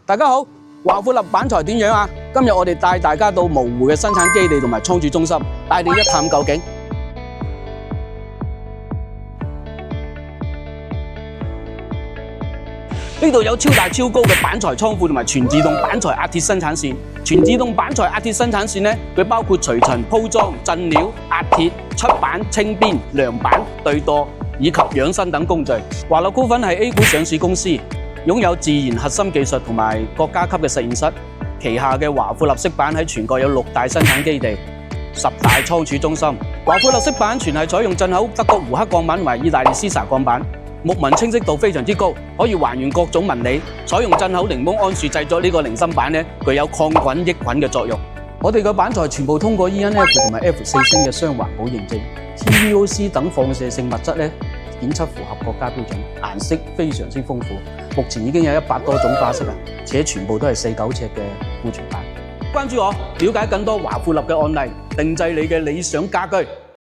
大家好，華富立板材點樣啊？今日我哋帶大家到蕪湖嘅生產基地同埋倉儲中心，帶你一探究竟。呢度有超大超高嘅板材倉庫同埋全自動板材壓鐵生產線。全自動板材壓鐵生產線呢，佢包括除塵、鋪裝、鎮料、壓鐵、出板、清邊、量板、對垛以及養生等工序。華立股份係 A 股上市公司，擁有自研核心技術同埋國家級嘅實驗室。旗下嘅華富立式板喺全國有6大生產基地、10大倉儲中心。華富立式板全係採用進口德國胡克鋼板同埋意大利絲紗鋼板。木紋清晰度非常之高，可以還原各種紋理。採用進口檸檬桉樹製作呢個零芯板呢，具有抗菌抑菌嘅作用。我哋嘅板材全部通過 EN-F 同埋 F4星嘅雙環保認證 ，TVOC 等放射性物質呢檢測符合國家標準，顏色非常之豐富。目前已經有100多種花色啊，且全部都係4、9尺嘅庫存板。關注我，了解更多華富立嘅案例，定製你嘅理想家居。